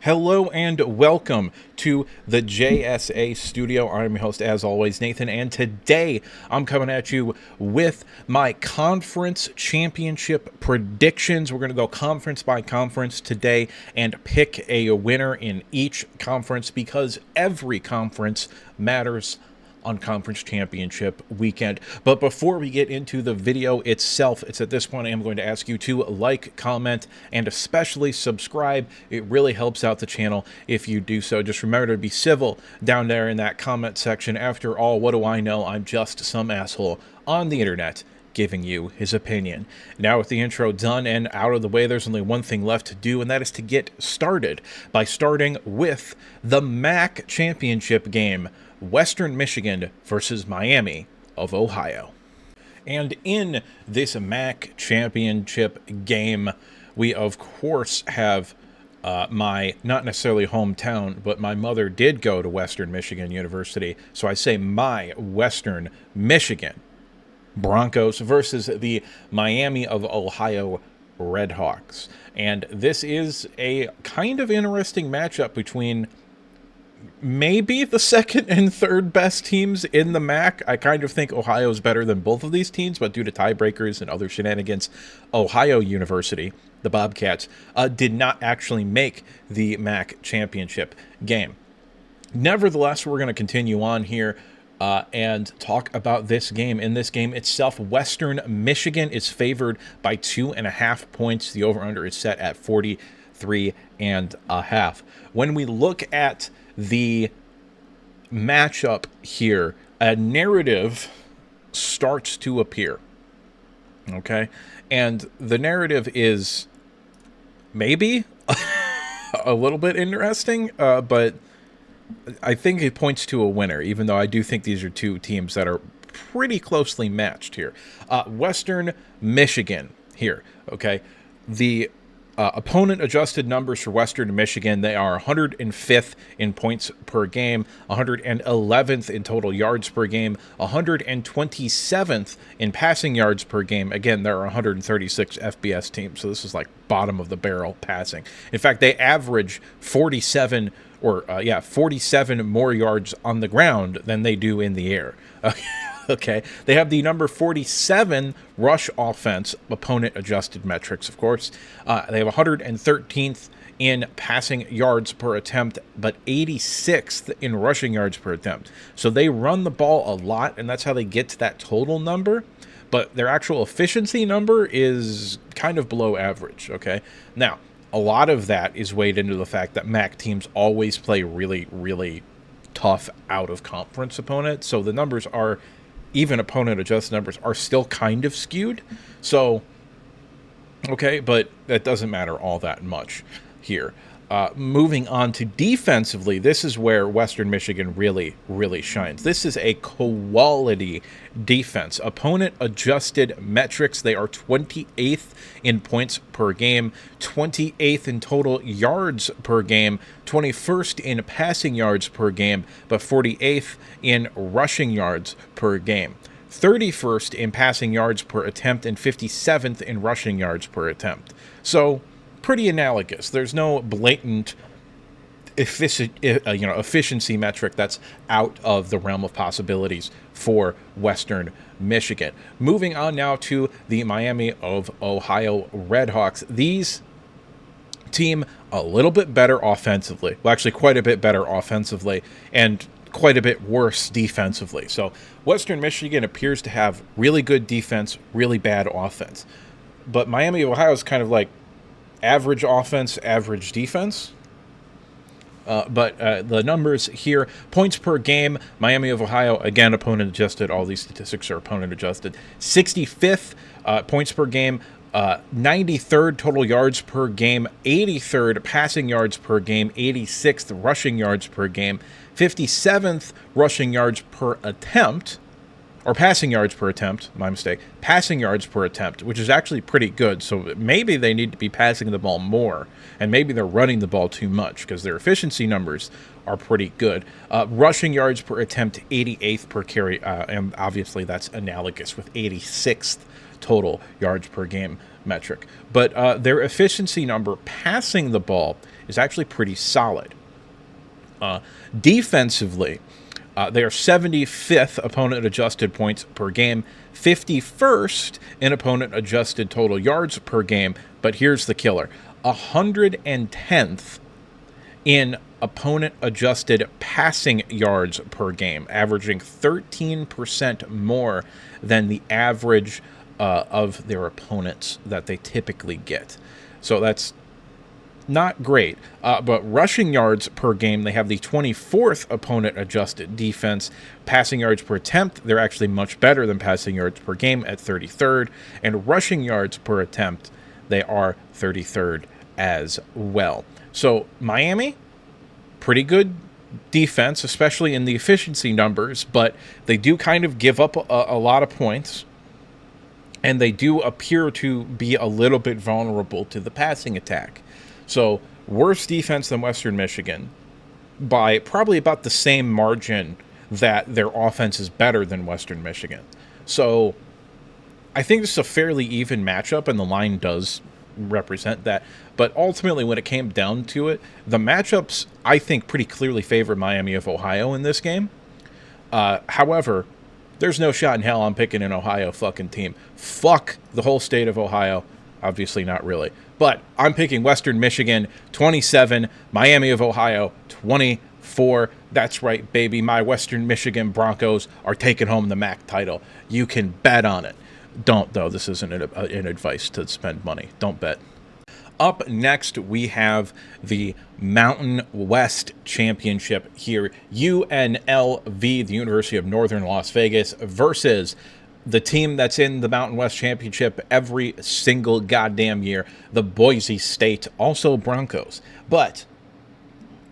Hello and welcome to the JSA studio. I'm your host, as always, Nathan, and today I'm coming at you with my conference championship predictions. We're going to go conference by conference today and pick a winner in each conference because every conference matters on conference championship weekend. But before we get into the video itself, it's at this point I am going to ask you to like, comment, and especially subscribe. It really helps out the channel if you do so. Just remember to be civil down there in that comment section. After all, what do I know? I'm just some asshole on the internet giving you his opinion. Now with the intro done and out of the way, there's only one thing left to do, and that is to get started by starting with the MAC championship game, Western Michigan versus Miami of Ohio. And in this MAC championship game, we of course have my, not necessarily hometown, but my mother did go to Western Michigan University, so I say my Western Michigan Broncos versus the Miami of Ohio Redhawks. And this is a kind of interesting matchup between maybe the second and third best teams in the MAC. I kind of think Ohio's better than both of these teams, but due to tiebreakers and other shenanigans, Ohio University, the Bobcats, did not actually make the MAC championship game. Nevertheless, we're going to continue on here and talk about this game. In this game itself, Western Michigan is favored by 2.5 points. The over-under is set at 43.5. When we look at the matchup here, a narrative starts to appear. Okay? And the narrative is maybe a little bit interesting, but I think it points to a winner, even though I do think these are two teams that are pretty closely matched here. Western Michigan here, okay? The opponent adjusted numbers for Western Michigan, they are 105th in points per game, 111th in total yards per game, 127th in passing yards per game. Again, there are 136 FBS teams, so this is like bottom of the barrel passing. In fact, they average 47 more yards on the ground than they do in the air. Okay, they have the number 47 rush offense, opponent adjusted metrics, of course. They have 113th in passing yards per attempt, but 86th in rushing yards per attempt. So they run the ball a lot, and that's how they get to that total number. But their actual efficiency number is kind of below average, okay? Now, a lot of that is weighed into the fact that MAC teams always play really, really tough out-of-conference opponents. So the numbers are, even opponent-adjusted numbers, are still kind of skewed. So, okay, but that doesn't matter all that much here. Moving on to defensively, this is where Western Michigan really, really shines. This is a quality defense. Opponent-adjusted metrics, they are 28th in points per game, 28th in total yards per game, 21st in passing yards per game, but 48th in rushing yards per game. 31st in passing yards per attempt, and 57th in rushing yards per attempt. So, pretty analogous. There's no blatant efficiency metric that's out of the realm of possibilities for Western Michigan. Moving on now to the Miami of Ohio Redhawks. These team a little bit better offensively. Well, actually quite a bit better offensively and quite a bit worse defensively. So Western Michigan appears to have really good defense, really bad offense. But Miami of Ohio is kind of like average offense, average defense. But the numbers here, points per game, Miami of Ohio, again, opponent adjusted. All these statistics are opponent adjusted. 65th points per game, 93rd total yards per game, 83rd passing yards per game, 86th rushing yards per game, 57th rushing yards per attempt, or passing yards per attempt, my mistake, passing yards per attempt, which is actually pretty good. So maybe they need to be passing the ball more, and maybe they're running the ball too much because their efficiency numbers are pretty good. Rushing yards per attempt, 88th per carry, and obviously that's analogous with 86th total yards per game metric. But their efficiency number passing the ball is actually pretty solid. Defensively, they are 75th opponent adjusted points per game, 51st in opponent adjusted total yards per game. But here's the killer: 110th in opponent adjusted passing yards per game, averaging 13% more than the average of their opponents that they typically get. So that's not great. But rushing yards per game, they have the 24th opponent adjusted defense. Passing yards per attempt, they're actually much better than passing yards per game at 33rd. And rushing yards per attempt, they are 33rd as well. So Miami, pretty good defense, especially in the efficiency numbers, but they do kind of give up a lot of points. And they do appear to be a little bit vulnerable to the passing attack. So, worse defense than Western Michigan by probably about the same margin that their offense is better than Western Michigan. So, I think this is a fairly even matchup, and the line does represent that. But ultimately, when it came down to it, the matchups, I think, pretty clearly favor Miami of Ohio in this game. However, there's no shot in hell I'm picking an Ohio fucking team. Fuck the whole state of Ohio. Obviously not really. But I'm picking Western Michigan 27, Miami of Ohio 24. That's right, baby. My Western Michigan Broncos are taking home the MAC title. You can bet on it. Don't, though. This isn't an advice to spend money. Don't bet. Up next, we have the Mountain West Championship here. UNLV, the University of Northern Las Vegas, versus the team that's in the Mountain West Championship every single goddamn year, the Boise State, also Broncos. But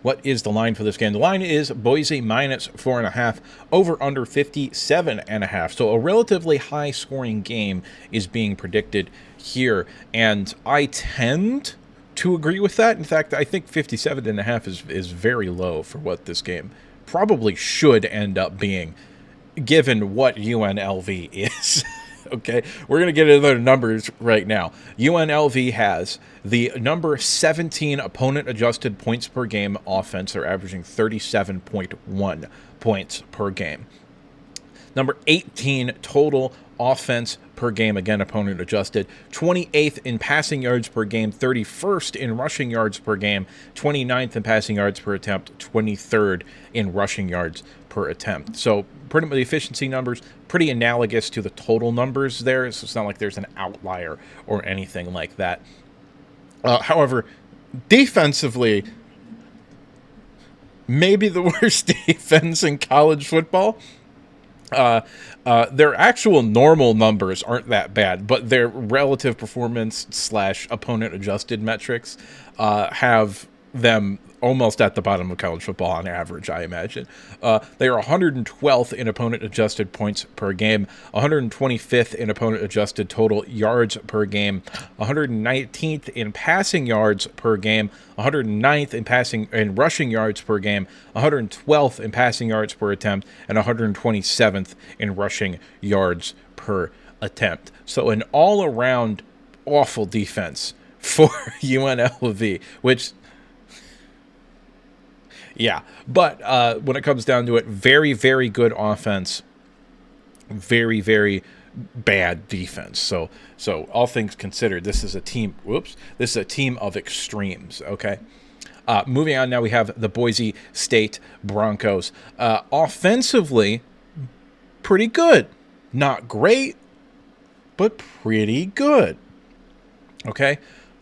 what is the line for this game? The line is Boise minus 4.5, over under 57.5. So a relatively high scoring game is being predicted here. And I tend to agree with that. In fact, I think 57.5 is very low for what this game probably should end up being, given what UNLV is. Okay, we're going to get into the numbers right now. UNLV has the number 17 opponent-adjusted points per game offense. They're averaging 37.1 points per game. Number 18 total offense per game, again, opponent-adjusted. 28th in passing yards per game, 31st in rushing yards per game, 29th in passing yards per attempt, 23rd in rushing yards per attempt. So pretty much the efficiency numbers, pretty analogous to the total numbers there, so it's not like there's an outlier or anything like that. However, defensively, maybe the worst defense in college football. Their actual normal numbers aren't that bad, but their relative performance / opponent adjusted metrics have them almost at the bottom of college football on average, I imagine. They are 112th in opponent adjusted points per game, 125th in opponent adjusted total yards per game, 119th in passing yards per game, 109th in passing and rushing yards per game, 112th in passing yards per attempt, and 127th in rushing yards per attempt. So an all-around awful defense for UNLV, which, yeah, but when it comes down to it, very, very good offense, very, very bad defense. So all things considered, this is a team. This is a team of extremes. Okay. Moving on, now we have the Boise State Broncos. Offensively, pretty good, not great, but pretty good. Okay.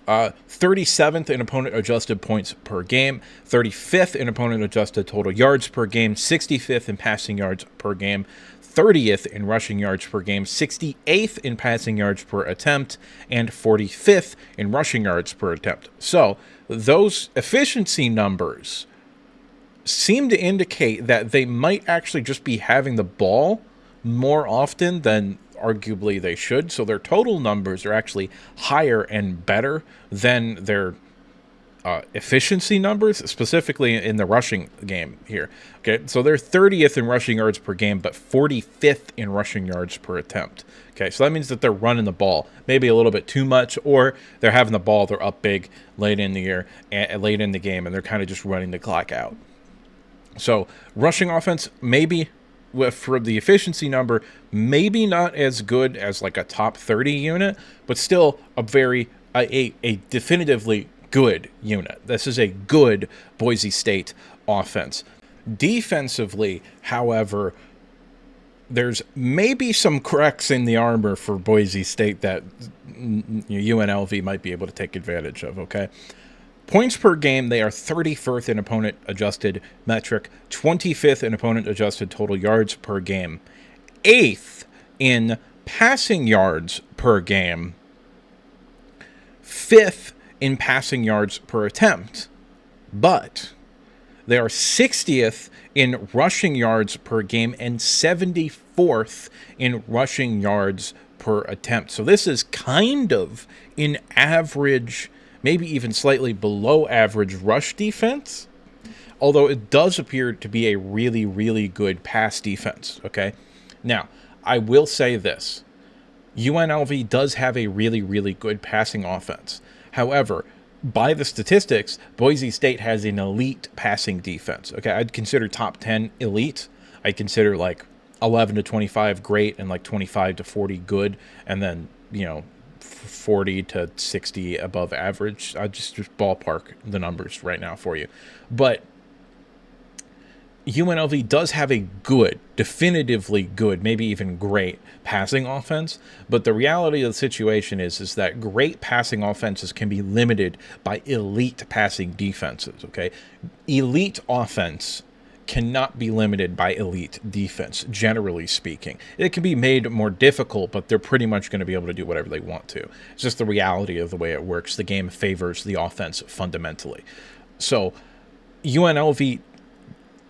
37th in opponent adjusted points per game, 35th in opponent adjusted total yards per game, 65th in passing yards per game, 30th in rushing yards per game, 68th in passing yards per attempt, and 45th in rushing yards per attempt. So those efficiency numbers seem to indicate that they might actually just be having the ball more often than arguably they should. So their total numbers are actually higher and better than their efficiency numbers, specifically in the rushing game here. Okay, so they're 30th in rushing yards per game, but 45th in rushing yards per attempt. Okay, so that means that they're running the ball maybe a little bit too much, or they're having the ball, they're up big late in the year, and late in the game, and they're kind of just running the clock out. So rushing offense, maybe for the efficiency number, maybe not as good as like a top 30 unit, but still a definitively good unit. This is a good Boise State offense. Defensively, however, there's maybe some cracks in the armor for Boise State that UNLV might be able to take advantage of, okay? Points per game, they are 31st in opponent-adjusted metric, 25th in opponent-adjusted total yards per game, 8th in passing yards per game, 5th in passing yards per attempt, but they are 60th in rushing yards per game and 74th in rushing yards per attempt. So this is kind of an average, maybe even slightly below average rush defense, although it does appear to be a really, really good pass defense, okay? Now, I will say this. UNLV does have a really, really good passing offense. However, by the statistics, Boise State has an elite passing defense. Okay, I'd consider top 10 elite. I'd consider like 11 to 25 great and like 25 to 40 good, and then, 40 to 60 above average. I just ballpark the numbers right now for you. But UNLV does have a good, definitively good, maybe even great passing offense, but the reality of the situation is that great passing offenses can be limited by elite passing defenses, okay? Elite offense cannot be limited by elite defense, generally speaking. It can be made more difficult, but they're pretty much going to be able to do whatever they want to. It's just the reality of the way it works. The game favors the offense fundamentally. So UNLV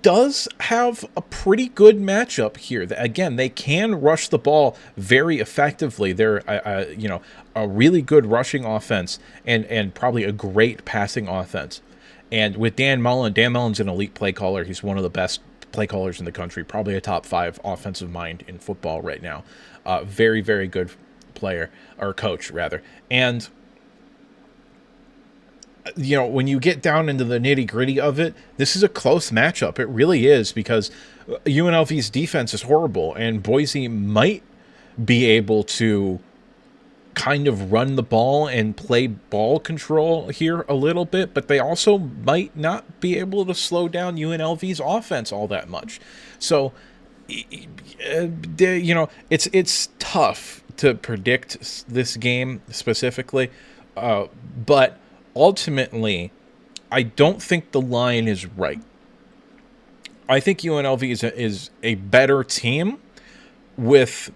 does have a pretty good matchup here. Again, they can rush the ball very effectively. They're a really good rushing offense and probably a great passing offense. And with Dan Mullen's an elite play caller. He's one of the best play callers in the country, probably a top 5 offensive mind in football right now. Very, very good player, or coach rather. And when you get down into the nitty-gritty of it, this is a close matchup. It really is, because UNLV's defense is horrible, and Boise might be able to kind of run the ball and play ball control here a little bit, but they also might not be able to slow down UNLV's offense all that much. So, it's tough to predict this game specifically, but ultimately, I don't think the line is right. I think UNLV is a better team with,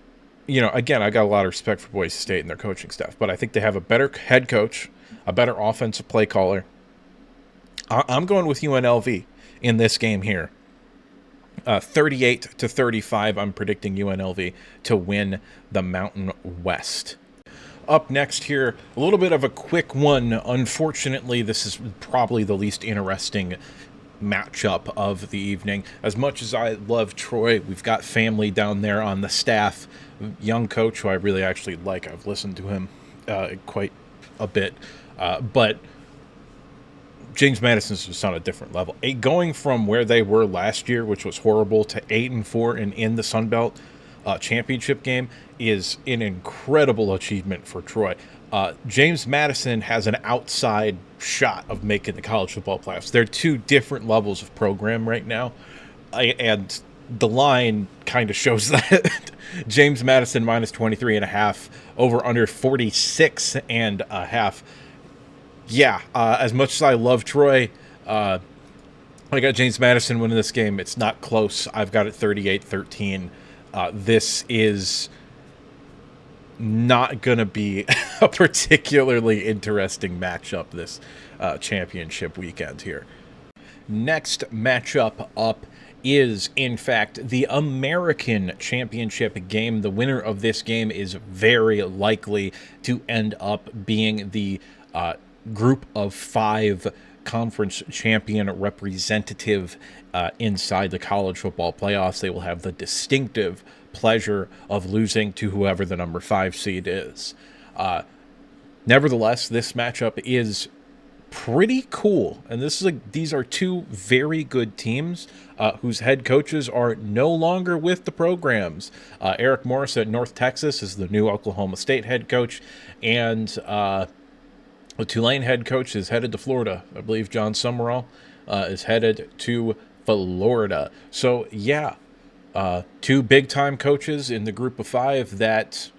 again, I got a lot of respect for Boise State and their coaching staff, but I think they have a better head coach, a better offensive play caller. I'm going with UNLV in this game here. 38 to 35, I'm predicting UNLV to win the Mountain West. Up next here, a little bit of a quick one. Unfortunately, this is probably the least interesting matchup of the evening. As much as I love Troy, we've got family down there on the staff. Young coach who I really actually like. I've listened to him quite a bit. But James Madison's just on a different level. Going from where they were last year, which was horrible, to 8-4 and in the Sun Belt championship game is an incredible achievement for Troy. James Madison has an outside shot of making the college football playoffs. They're two different levels of program right now, and the line kind of shows that. James Madison minus 23.5, over under 46.5. Yeah, as much as I love Troy, I got James Madison winning this game. It's not close. I've got it 38-13. This is not going to be a particularly interesting matchup this championship weekend here. Next matchup up is, in fact, the American Championship game. The winner of this game is very likely to end up being the group of 5 conference champion representative inside the college football playoffs. They will have the distinctive pleasure of losing to whoever the number 5 seed is. Nevertheless, this matchup is pretty cool, and these are two very good teams whose head coaches are no longer with the programs. Eric Morris at North Texas is the new Oklahoma State head coach, and the Tulane head coach is headed to Florida. I believe John Summerall is headed to Florida. So yeah, two big-time coaches in the group of 5 that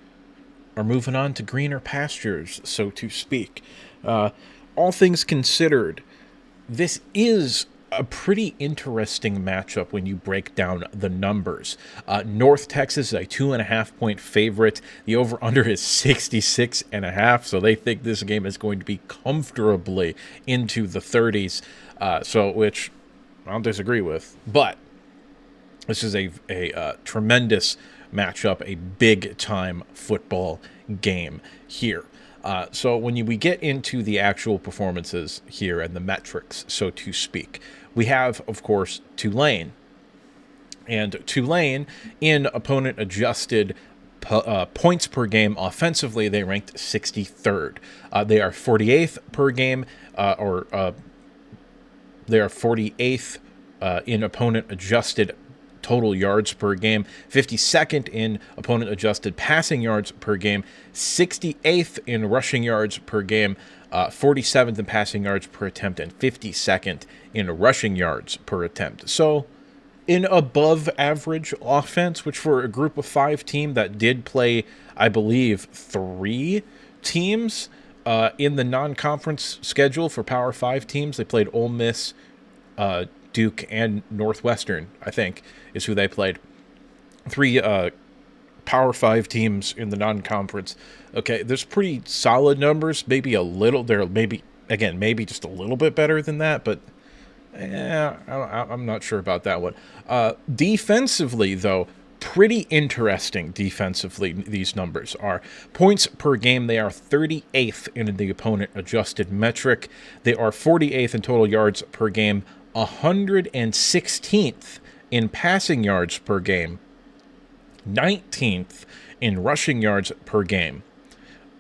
are moving on to greener pastures, so to speak. All things considered, this is a pretty interesting matchup when you break down the numbers. North Texas is a 2.5-point favorite. The over-under is 66.5, so they think this game is going to be comfortably into the 30s, which I don't disagree with. But this is a tremendous matchup, a big-time football game here. So when we get into the actual performances here and the metrics, so to speak, we have, of course, Tulane. And Tulane, in opponent-adjusted points per game offensively, they ranked 63rd. They are 48th per game, they are 48th in opponent-adjusted total yards per game, 52nd in opponent-adjusted passing yards per game, 68th in rushing yards per game, 47th in passing yards per attempt, and 52nd in rushing yards per attempt. So, an above-average offense, which for a group of 5 team that did play, I believe, 3 teams in the non-conference schedule for Power 5 teams. They played Ole Miss, Duke, and Northwestern, I think, is who they played. 3 Power 5 teams in the non-conference. Okay, there's pretty solid numbers. Maybe just a little bit better than that, but I'm not sure about that one. Defensively, though, pretty interesting defensively, these numbers are. Points per game, they are 38th in the opponent-adjusted metric. They are 48th in total yards per game, 116th in passing yards per game, 19th in rushing yards per game.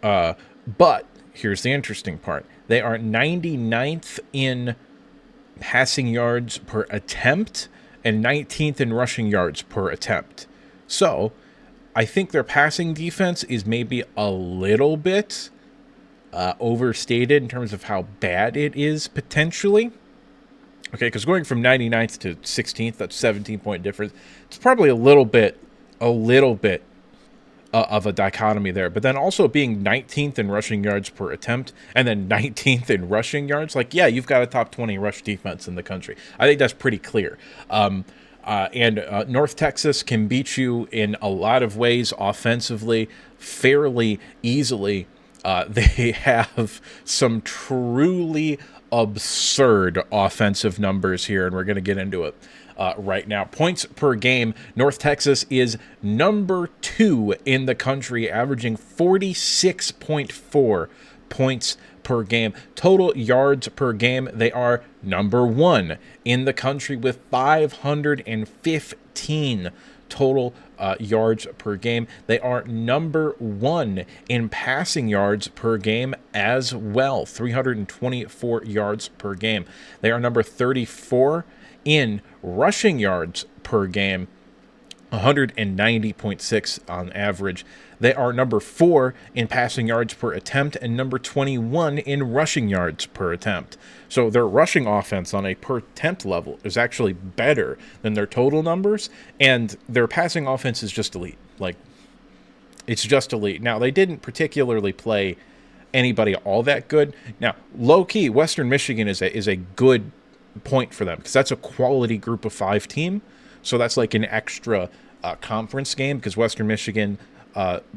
But here's the interesting part. They are 99th in passing yards per attempt and 19th in rushing yards per attempt. So I think their passing defense is maybe a little bit overstated in terms of how bad it is potentially. Okay, because going from 99th to 16th, that's 17-point difference. It's probably a little bit of a dichotomy there. But then also being 19th in rushing yards per attempt and then 19th in rushing yards, like, yeah, you've got a top 20 rush defense in the country. I think that's pretty clear. And North Texas can beat you in a lot of ways offensively fairly easily. They have some truly absurd offensive numbers here, and we're going to get into it right now. Points per game, North Texas is number 2 in the country, averaging 46.4 points per game. Total yards per game, they are number 1 in the country with 515 total yards per game. They are number 1 in passing yards per game as well, 324 yards per game. They are number 34 in rushing yards per game, 190.6 on average. They are number 4 in passing yards per attempt and number 21 in rushing yards per attempt. So their rushing offense on a per attempt level is actually better than their total numbers, and their passing offense is just elite. Like, it's just elite. Now, they didn't particularly play anybody all that good. Now, low-key, Western Michigan is a good point for them because that's a quality group of 5 team. So that's like an extra conference game because Western Michigan,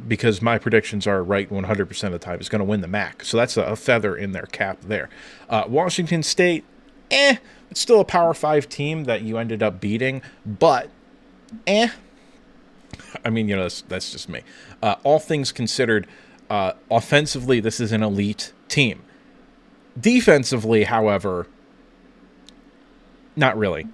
because my predictions are right 100% of the time, is going to win the MAC. So that's a feather in their cap there. Washington State, it's still a Power 5 team that you ended up beating, but I mean, that's just me. All things considered, offensively, this is an elite team. Defensively, however, Not really.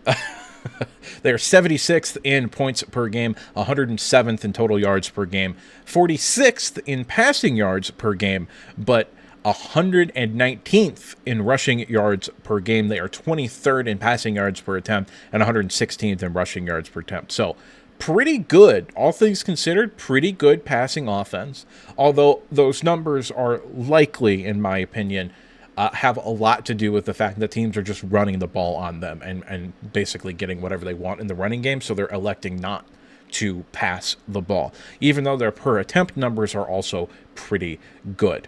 They're 76th in points per game, 107th in total yards per game, 46th in passing yards per game, but 119th in rushing yards per game. They are 23rd in passing yards per attempt and 116th in rushing yards per attempt. So pretty good, all things considered, pretty good passing offense. Although those numbers are likely, in my opinion, have a lot to do with the fact that teams are just running the ball on them and basically getting whatever they want in the running game, so they're electing not to pass the ball, even though their per attempt numbers are also pretty good,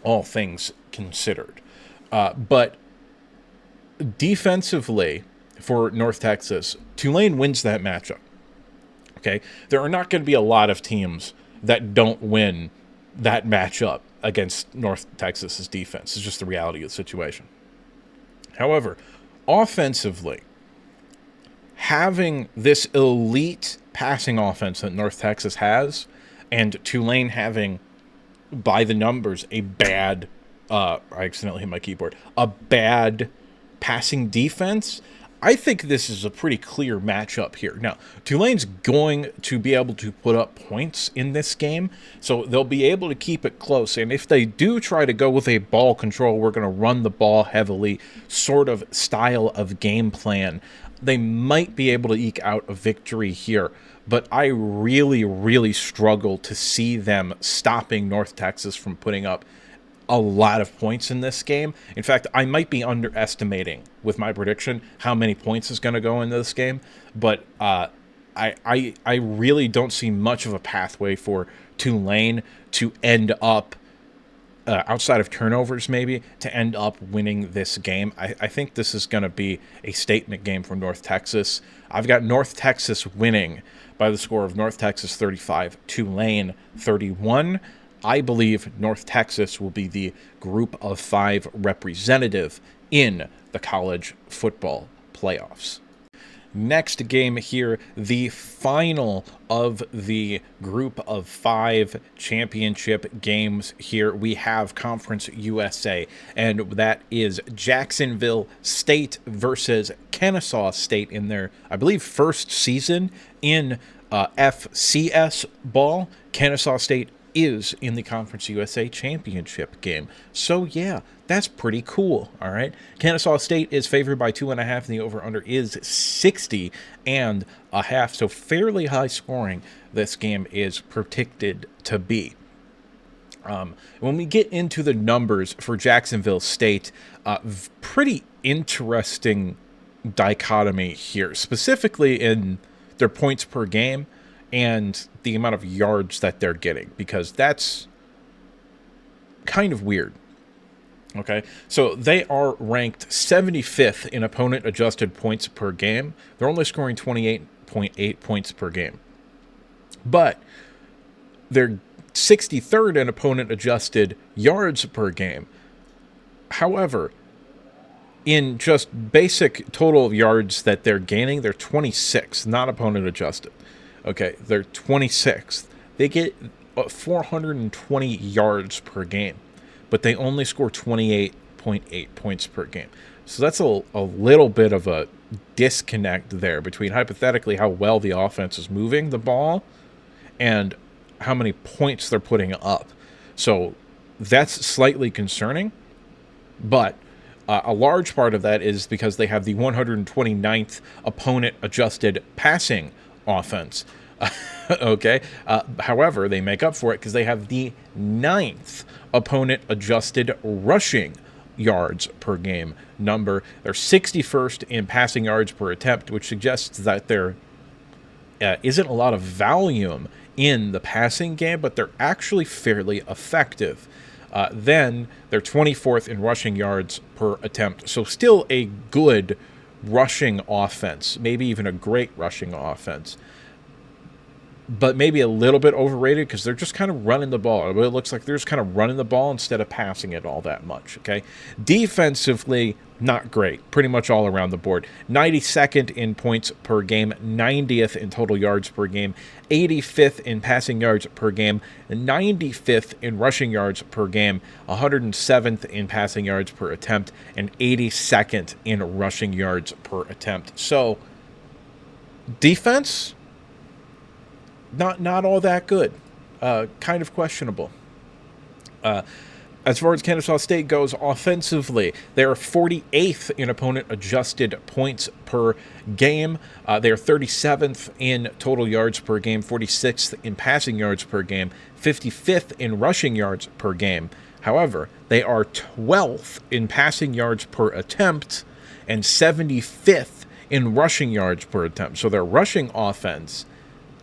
all things considered. But defensively for North Texas, Tulane wins that matchup. Okay, there are not going to be a lot of teams that don't win that matchup against North Texas's defense. It's just the reality of the situation. However, offensively, having this elite passing offense that North Texas has, and Tulane having, by the numbers, a bad, I accidentally hit my keyboard, a bad passing defense, I think this is a pretty clear matchup here. Now, Tulane's going to be able to put up points in this game, so they'll be able to keep it close. And if they do try to go with a ball control, we're going to run the ball heavily sort of style of game plan, they might be able to eke out a victory here. But I really, really struggle to see them stopping North Texas from putting up a lot of points in this game. In fact, I might be underestimating with my prediction how many points is going to go into this game, but I really don't see much of a pathway for Tulane to end up, outside of turnovers maybe, to end up winning this game. I think this is going to be a statement game for North Texas. I've got North Texas winning by the score of North Texas 35, Tulane 31. I believe North Texas will be the Group of 5 representative in the college football playoffs. Next game here, the final of the Group of 5 championship games here. We have Conference USA, and that is Jacksonville State versus Kennesaw State in their, I believe, first season in FCS ball. Kennesaw State is in the Conference USA championship game. So yeah, that's pretty cool. All right. Kennesaw State is favored by 2.5, and the over-under is 60.5. So fairly high scoring this game is predicted to be. When we get into the numbers for Jacksonville State, pretty interesting dichotomy here, specifically in their points per game and the amount of yards that they're getting, because that's kind of weird. Okay, so they are ranked 75th in opponent-adjusted points per game. They're only scoring 28.8 points per game. But they're 63rd in opponent-adjusted yards per game. However, in just basic total of yards that they're gaining, they're 26th, not opponent-adjusted. Okay, they're 26th. They get 420 yards per game, but they only score 28.8 points per game. So that's a little bit of a disconnect there between hypothetically how well the offense is moving the ball and how many points they're putting up. So that's slightly concerning, but a large part of that is because they have the 129th opponent-adjusted passing offense. Okay. However, they make up for it because they have the 9th opponent-adjusted rushing yards per game number. They're 61st in passing yards per attempt, which suggests that there isn't a lot of volume in the passing game, but they're actually fairly effective. Then they're 24th in rushing yards per attempt. So still a good rushing offense, maybe even a great rushing offense. but maybe a little bit overrated because they're just kind of running the ball. It looks like they're just kind of running the ball instead of passing it all that much, okay? Defensively, not great, pretty much all around the board. 92nd in points per game, 90th in total yards per game, 85th in passing yards per game, 95th in rushing yards per game, 107th in passing yards per attempt, and 82nd in rushing yards per attempt. So, defense, not all that good. Kind of questionable. As far as Kennesaw State goes offensively, they are 48th in opponent adjusted points per game. They are 37th in total yards per game, 46th in passing yards per game, 55th in rushing yards per game. However, they are 12th in passing yards per attempt and 75th in rushing yards per attempt. So their rushing offense,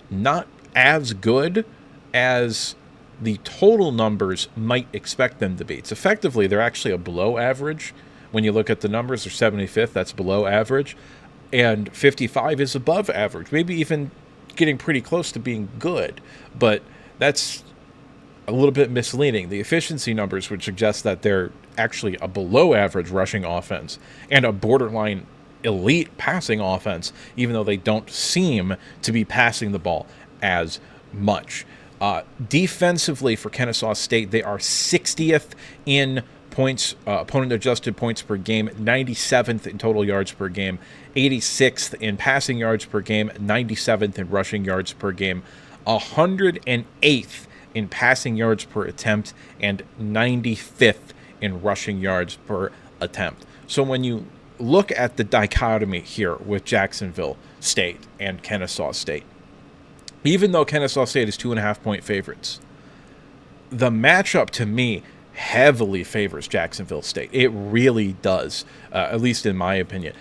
not as good as the total numbers might expect them to be. It's effectively, they're actually a below average. When you look at the numbers, they're 75th, that's below average. And 55 is above average, maybe even getting pretty close to being good. But that's a little bit misleading. The efficiency numbers would suggest that they're actually a below average rushing offense and a borderline elite passing offense, even though they don't seem to be passing the ball as much. Defensively for Kennesaw State, they are 60th in points, opponent adjusted points per game, 97th in total yards per game, 86th in passing yards per game, 97th in rushing yards per game, 108th in passing yards per attempt, and 95th in rushing yards per attempt. So when you look at the dichotomy here with Jacksonville State and Kennesaw State, even though Kennesaw State is 2.5-point favorites, the matchup to me heavily favors Jacksonville State. It really does, at least in my opinion.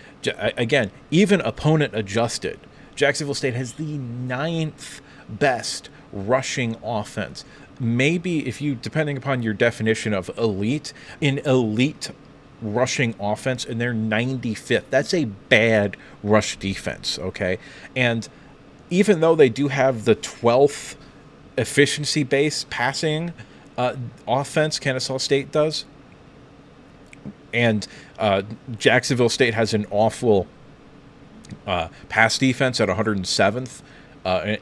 Again, even opponent adjusted, Jacksonville State has the 9th best rushing offense. Maybe if you, depending upon your definition of elite, an elite rushing offense, and they're 95th. That's a bad rush defense, okay? And even though they do have the 12th efficiency-based passing offense, Kennesaw State does, and Jacksonville State has an awful pass defense at 107th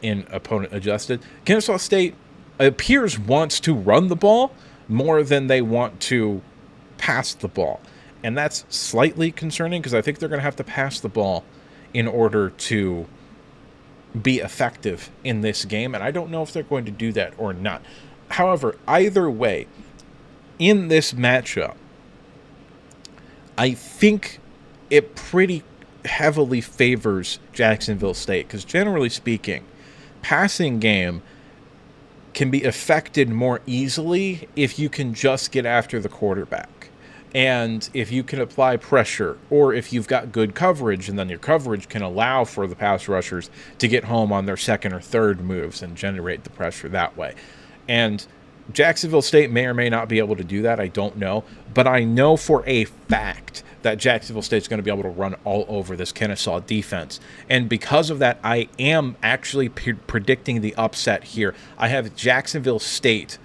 in opponent adjusted, Kennesaw State appears wants to run the ball more than they want to pass the ball. And that's slightly concerning because I think they're going to have to pass the ball in order to be effective in this game, and I don't know if they're going to do that or not. However, either way, in this matchup, I think it pretty heavily favors Jacksonville State because generally speaking, passing game can be affected more easily if you can just get after the quarterback. And if you can apply pressure, or if you've got good coverage, and then your coverage can allow for the pass rushers to get home on their second or third moves and generate the pressure that way. And Jacksonville State may or may not be able to do that. I don't know. But I know for a fact that Jacksonville State's going to be able to run all over this Kennesaw defense. And because of that, I am actually predicting the upset here. I have Jacksonville State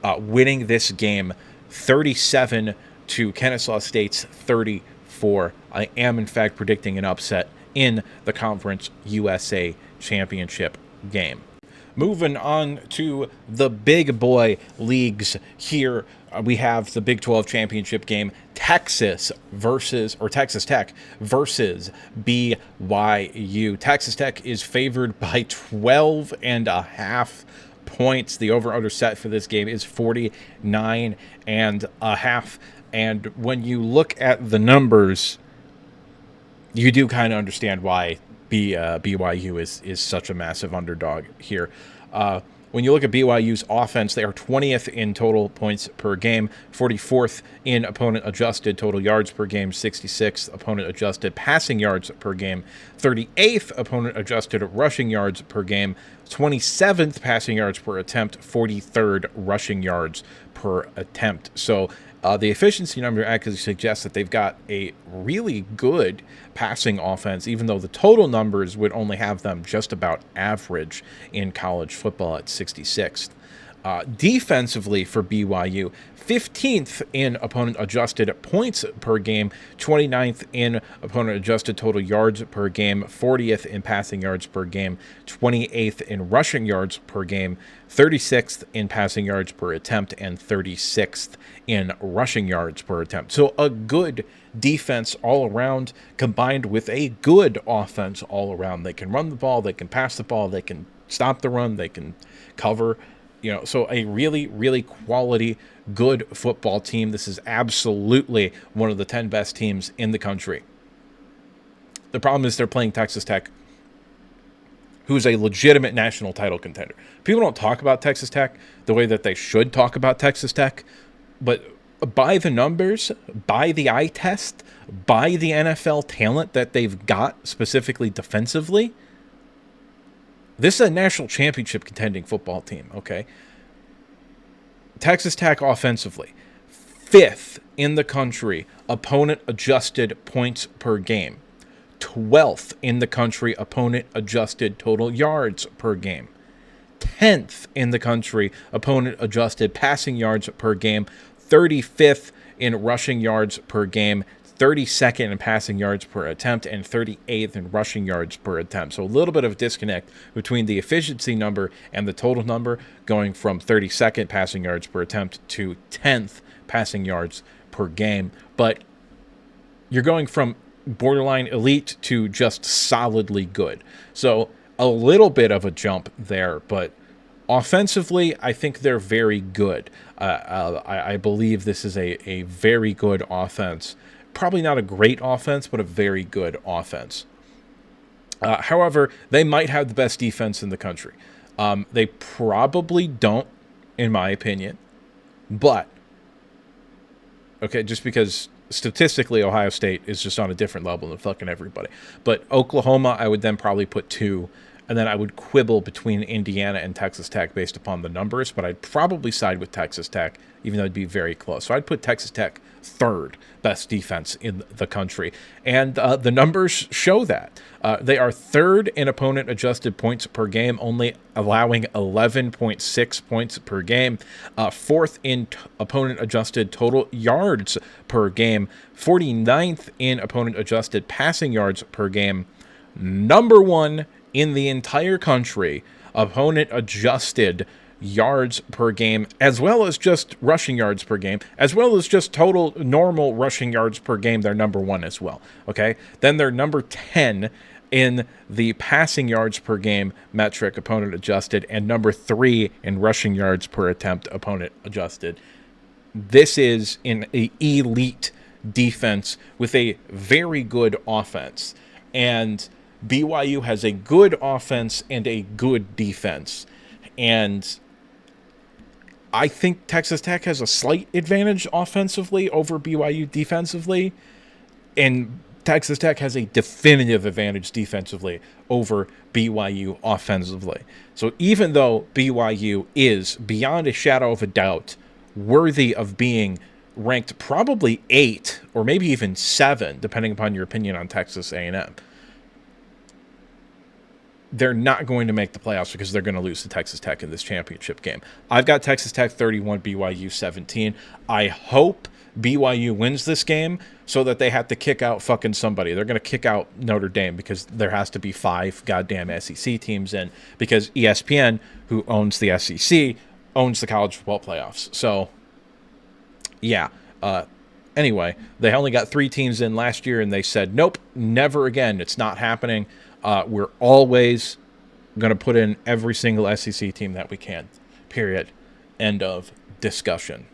winning this game 37 to Kennesaw State's 34. I am, in fact, predicting an upset in the Conference USA Championship game. Moving on to the big boy leagues here, we have the Big 12 Championship game, Texas Tech versus BYU. Texas Tech is favored by 12.5 points. The over-under set for this game is 49.5. And when you look at the numbers, you do kind of understand why BYU is such a massive underdog here. When you look at BYU's offense, they are 20th in total points per game, 44th in opponent adjusted total yards per game, 66th opponent adjusted passing yards per game, 38th opponent adjusted rushing yards per game, 27th passing yards per attempt, 43rd rushing yards per attempt. So The efficiency number actually suggests that they've got a really good passing offense, even though the total numbers would only have them just about average in college football at 66th. Defensively for BYU, 15th in opponent adjusted points per game, 29th in opponent adjusted total yards per game, 40th in passing yards per game, 28th in rushing yards per game, 36th in passing yards per attempt, and 36th in rushing yards per attempt. So a good defense all around, combined with a good offense all around. They can run the ball, they can pass the ball, they can stop the run, they can cover. So a really, really quality, good football team. This is absolutely one of the 10 best teams in the country. The problem is they're playing Texas Tech, who's a legitimate national title contender. People don't talk about Texas Tech the way that they should talk about Texas Tech, but by the numbers, by the eye test, by the NFL talent that they've got specifically defensively, this is a national championship contending football team, okay? Texas Tech offensively, 5th in the country, opponent-adjusted points per game. 12th in the country, opponent-adjusted total yards per game. 10th in the country, opponent-adjusted passing yards per game. 35th in rushing yards per game. 32nd in passing yards per attempt, and 38th in rushing yards per attempt. So a little bit of a disconnect between the efficiency number and the total number, going from 32nd passing yards per attempt to 10th passing yards per game. But you're going from borderline elite to just solidly good. So a little bit of a jump there, but offensively, I think they're very good. I believe this is a very good offense. Probably not a great offense, but a very good offense. However, they might have the best defense in the country. They probably don't, in my opinion. But, okay, just because statistically Ohio State is just on a different level than fucking everybody. But Oklahoma, I would then probably put 2. And then I would quibble between Indiana and Texas Tech based upon the numbers, but I'd probably side with Texas Tech, even though it'd be very close. So I'd put Texas Tech 3rd best defense in the country. And the numbers show that. They are 3rd in opponent-adjusted points per game, only allowing 11.6 points per game. 4th in opponent-adjusted total yards per game. 49th in opponent-adjusted passing yards per game. Number 1 in the entire country, opponent-adjusted yards per game, as well as just rushing yards per game, as well as just total normal rushing yards per game. They're number 1 as well, okay? Then they're number 10 in the passing yards per game metric, opponent-adjusted, and number 3 in rushing yards per attempt, opponent-adjusted. This is an elite defense with a very good offense, and BYU has a good offense and a good defense. And I think Texas Tech has a slight advantage offensively over BYU defensively. And Texas Tech has a definitive advantage defensively over BYU offensively. So even though BYU is, beyond a shadow of a doubt, worthy of being ranked probably 8 or maybe even 7, depending upon your opinion on Texas A&M, they're not going to make the playoffs because they're going to lose to Texas Tech in this championship game. I've got Texas Tech 31, BYU 17. I hope BYU wins this game so that they have to kick out fucking somebody. They're going to kick out Notre Dame because there has to be 5 goddamn SEC teams in, because ESPN, who owns the SEC, owns the college football playoffs. So, yeah. Anyway, they only got 3 teams in last year, and they said, nope, never again. It's not happening. We're always going to put in every single SEC team that we can, period. End of discussion.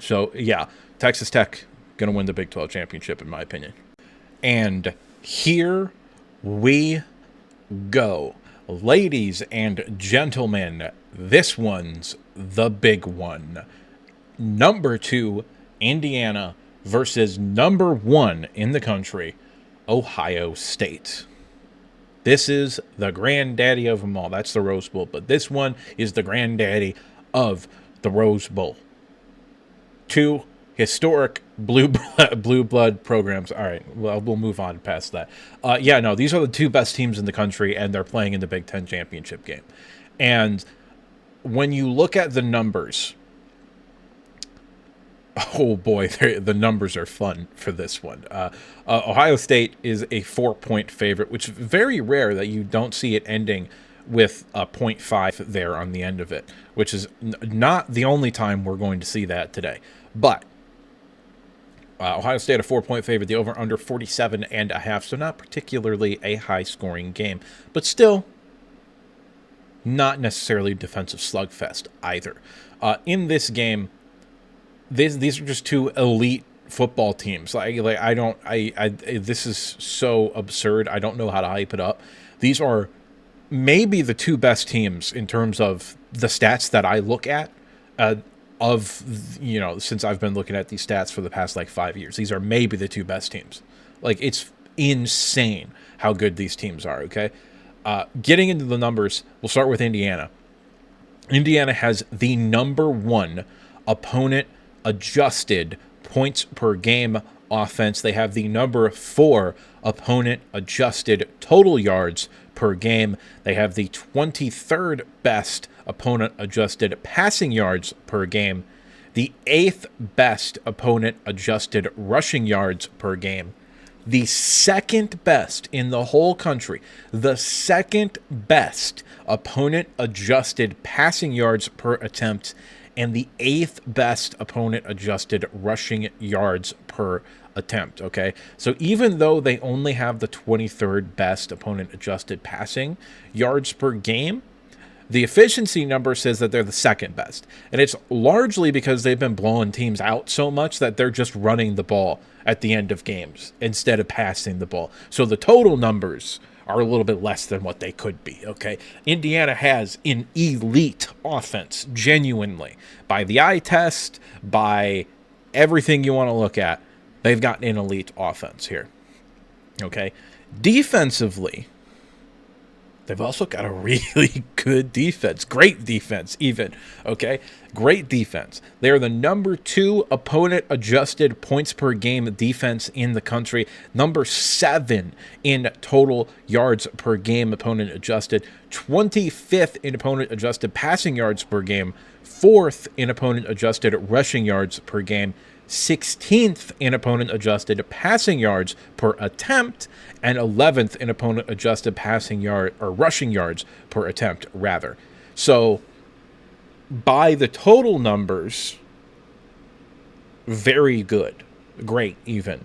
So, yeah, Texas Tech going to win the Big 12 championship, in my opinion. And here we go. Ladies and gentlemen, this one's the big one. Number 2, Indiana versus number 1 in the country, Ohio State. This is the granddaddy of them all. That's the Rose Bowl. But this one is the granddaddy of the Rose Bowl. 2 historic blue blood programs. All right, well, we'll move on past that. Yeah, no, these are the two best teams in the country, and they're playing in the Big Ten championship game. And when you look at the numbers, oh boy, the numbers are fun for this one. Ohio State is a 4-point favorite, which is very rare that you don't see it ending with a 0.5 there on the end of it, which is not the only time we're going to see that today. But Ohio State a 4-point favorite, the over under 47.5, so not particularly a high scoring game, but still not necessarily defensive slugfest either. In this game, these are just two elite football teams. This is so absurd. I don't know how to hype it up. These are maybe the two best teams in terms of the stats that I look at. Since I've been looking at these stats for the past 5 years, these are maybe the two best teams. It's insane how good these teams are. Okay, getting into the numbers, we'll start with Indiana. Indiana has the number 1 opponent adjusted points per game offense. They have the number 4 opponent adjusted total yards per game. They have the 23rd best opponent adjusted passing yards per game, the 8th best opponent adjusted rushing yards per game, the 2nd best in the whole country, the 2nd best opponent adjusted passing yards per attempt, and the 8th best opponent adjusted rushing yards per attempt. Okay, so even though they only have the 23rd best opponent adjusted passing yards per game, the efficiency number says that they're the 2nd best. And it's largely because they've been blowing teams out so much that they're just running the ball at the end of games instead of passing the ball. So the total numbers are a little bit less than what they could be, okay? Indiana has an elite offense, genuinely. By the eye test, by everything you want to look at, they've got an elite offense here, okay? Defensively, they've also got a really good defense. Great defense, even. Okay? Great defense. They are the number 2 opponent-adjusted points per game defense in the country. Number 7 in total yards per game opponent-adjusted. 25th in opponent-adjusted passing yards per game. 4th in opponent-adjusted rushing yards per game. 16th in opponent-adjusted passing yards per attempt, and 11th in opponent-adjusted passing yard or rushing yards per attempt, rather. So, by the total numbers, very good, great, even.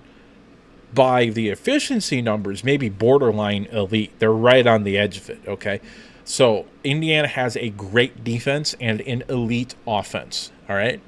By the efficiency numbers, maybe borderline elite. They're right on the edge of it. Okay, so Indiana has a great defense and an elite offense. All right.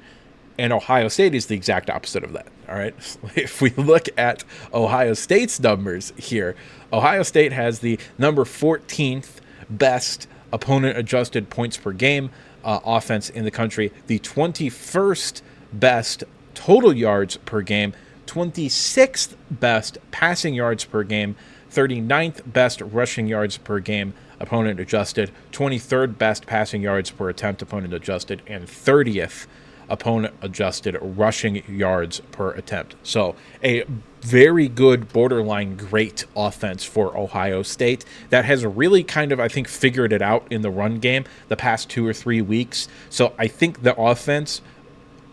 And Ohio State is the exact opposite of that, all right? If we look at Ohio State's numbers here, Ohio State has the number 14th best opponent-adjusted points per game offense in the country, the 21st best total yards per game, 26th best passing yards per game, 39th best rushing yards per game opponent-adjusted, 23rd best passing yards per attempt opponent-adjusted, and 30th opponent-adjusted rushing yards per attempt. So a very good, borderline great offense for Ohio State that has really kind of, I think, figured it out in the run game the past 2 or 3 weeks. So I think the offense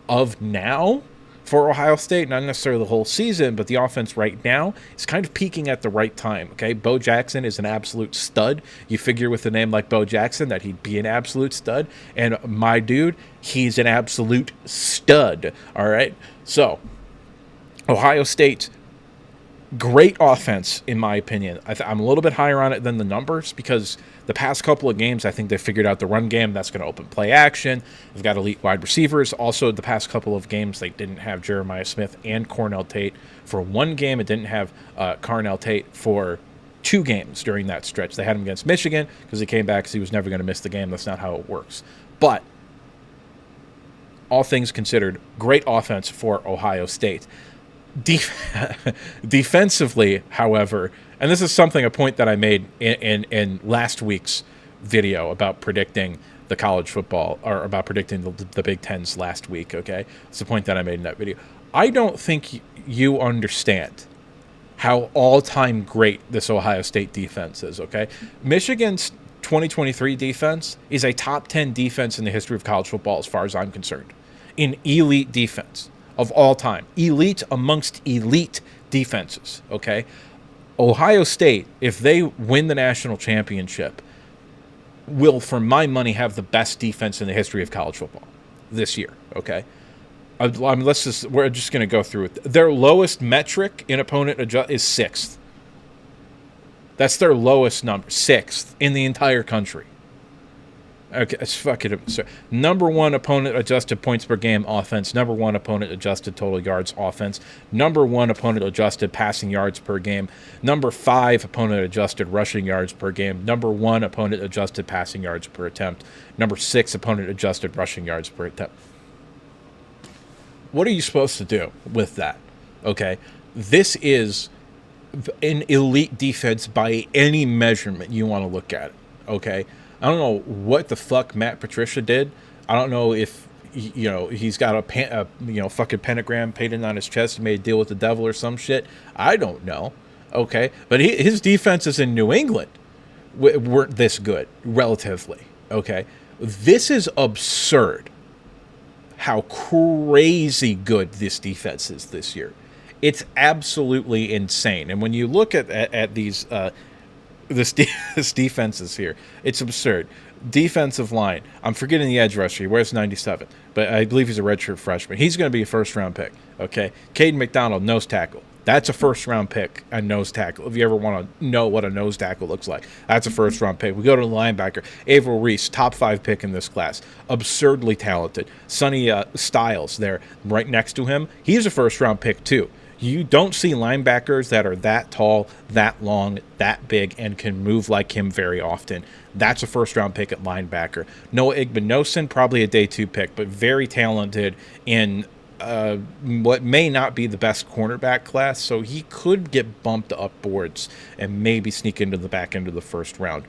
of now for Ohio State, not necessarily the whole season, but the offense right now is kind of peaking at the right time, okay? Bo Jackson is an absolute stud. You figure with a name like Bo Jackson that he'd be an absolute stud. And my dude, he's an absolute stud, all right? So, Ohio State, great offense, in my opinion. I'm a little bit higher on it than the numbers because the past couple of games, I think they figured out the run game. That's going to open play action. They've got elite wide receivers. Also, the past couple of games, they didn't have Jeremiah Smith and Cornell Tate for one game. It didn't have Cornell Tate for 2 games during that stretch. They had him against Michigan because he came back because he was never going to miss the game. That's not how it works. But all things considered, great offense for Ohio State. Defensively, however, and this is a point that I made in last week's video about predicting the college football, or about predicting the Big Ten's last week, okay? It's the point that I made in that video. I don't think you understand how all-time great this Ohio State defense is, okay? Michigan's 2023 defense is a top 10 defense in the history of college football as far as I'm concerned. In elite defense of all time. Elite amongst elite defenses, okay? Ohio State, if they win the national championship, will, for my money, have the best defense in the history of college football this year, okay? We're just going to go through it. Their lowest metric in opponent adjust is 6th. That's their lowest number, 6th in the entire country. Okay, it's fucking absurd. Number 1 opponent adjusted points per game offense. Number 1 opponent adjusted total yards offense. Number 1 opponent adjusted passing yards per game. Number 5 opponent adjusted rushing yards per game. Number 1 opponent adjusted passing yards per attempt. Number 6 opponent adjusted rushing yards per attempt. What are you supposed to do with that? Okay, this is an elite defense by any measurement you want to look at it. Okay, I don't know what the fuck Matt Patricia did. I don't know if he's got a fucking pentagram painted on his chest and made a deal with the devil or some shit. I don't know. Okay, but his defenses in New England weren't this good relatively. Okay, this is absurd. How crazy good this defense is this year. It's absolutely insane. And when you look at these this defenses here, it's absurd. Defensive line. I'm forgetting the edge rusher. He wears 97, but I believe he's a redshirt freshman. He's going to be a first-round pick. Okay, Caden McDonald, nose tackle. That's a first-round pick, a nose tackle. If you ever want to know what a nose tackle looks like, that's a first-round pick. We go to the linebacker. Averill Reese, top 5 pick in this class. Absurdly talented. Sonny Styles there right next to him. He's a first-round pick, too. You don't see linebackers that are that tall, that long, that big, and can move like him very often. That's a first-round pick at linebacker. Noah Igbinosun, probably a day 2 pick, but very talented in what may not be the best cornerback class, so he could get bumped up boards and maybe sneak into the back end of the first round.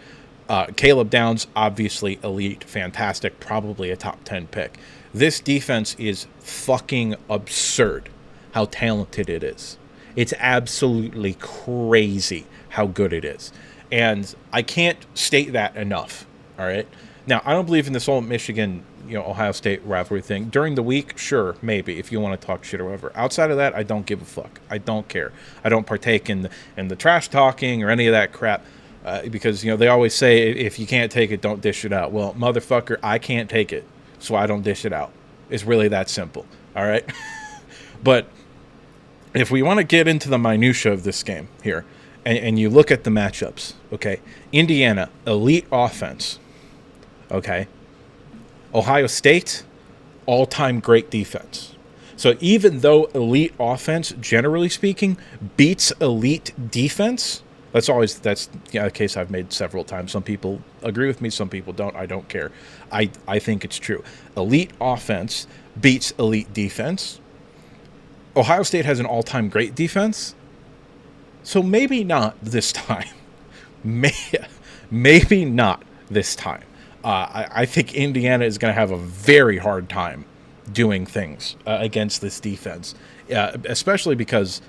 Caleb Downs, obviously elite, fantastic, probably a top 10 pick. This defense is fucking absurd how talented it is. It's absolutely crazy how good it is. And I can't state that enough, all right? Now, I don't believe in this whole Michigan, Ohio State rivalry thing. During the week, sure, maybe, if you want to talk shit or whatever. Outside of that, I don't give a fuck. I don't care. I don't partake in the trash talking or any of that crap because, they always say if you can't take it, don't dish it out. Well, motherfucker, I can't take it, so I don't dish it out. It's really that simple, all right? But if we want to get into the minutia of this game here, and you look at the matchups, okay, Indiana, elite offense, okay, Ohio State, all-time great defense. So even though elite offense, generally speaking, beats elite defense, that's a case I've made several times. Some people agree with me, some people don't. I don't care. I think it's true. Elite offense beats elite defense. Ohio State has an all-time great defense, so maybe not this time. Maybe not this time. I think Indiana is going to have a very hard time doing things against this defense, especially because,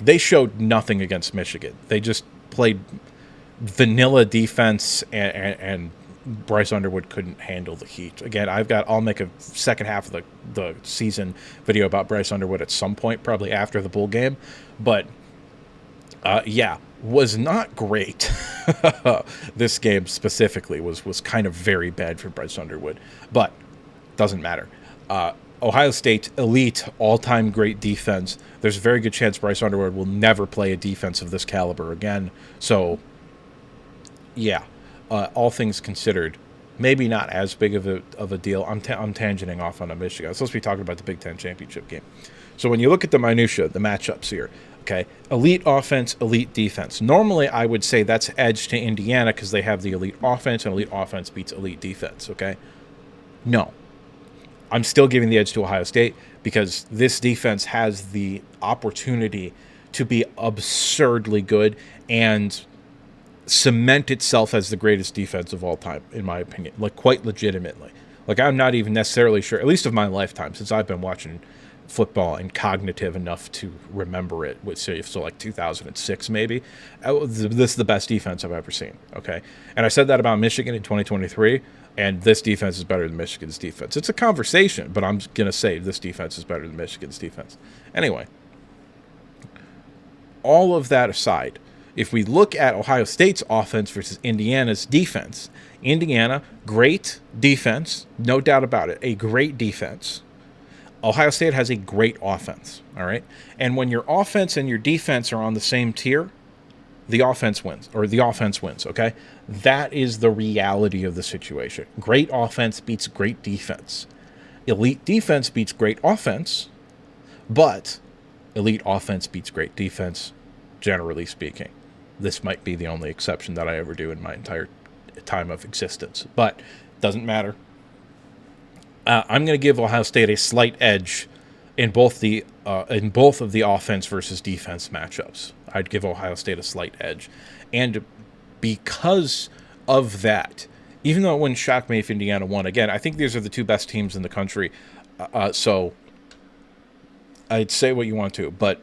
they showed nothing against Michigan. They just played vanilla defense, and Bryce Underwood couldn't handle the heat. Again, I'll make a second half of the season video about Bryce Underwood at some point, probably after the bowl game. But, was not great. This game specifically was kind of very bad for Bryce Underwood. But, doesn't matter. Ohio State, elite, all-time great defense. There's a very good chance Bryce Underwood will never play a defense of this caliber again. So, yeah. All things considered, maybe not as big of a deal. I'm tangenting off on a Michigan. I'm supposed to be talking about the Big Ten championship game. So when you look at the minutia, the matchups here, okay, elite offense, elite defense. Normally, I would say that's edge to Indiana because they have the elite offense, and elite offense beats elite defense, okay? No. I'm still giving the edge to Ohio State because this defense has the opportunity to be absurdly good and cement itself as the greatest defense of all time, in my opinion, quite legitimately. I'm not even necessarily sure, at least of my lifetime, since I've been watching football and cognitive enough to remember it. So like 2006 maybe. This is the best defense I've ever seen. Okay, and I said that about Michigan in 2023, and this defense is better than Michigan's defense. It's a conversation, but I'm gonna say this defense is better than Michigan's defense. Anyway, all of that aside, if we look at Ohio State's offense versus Indiana's defense, Indiana, great defense, no doubt about it, a great defense. Ohio State has a great offense, all right? And when your offense and your defense are on the same tier, the offense wins, okay? That is the reality of the situation. Great offense beats great defense. Elite defense beats great offense, but elite offense beats great defense, generally speaking. This might be the only exception that I ever do in my entire time of existence, but doesn't matter. I'm going to give Ohio State a slight edge in both of the offense versus defense matchups. I'd give Ohio State a slight edge, and because of that, even though it wouldn't shock me if Indiana won again, I think these are the two best teams in the country. So I'd say what you want to, but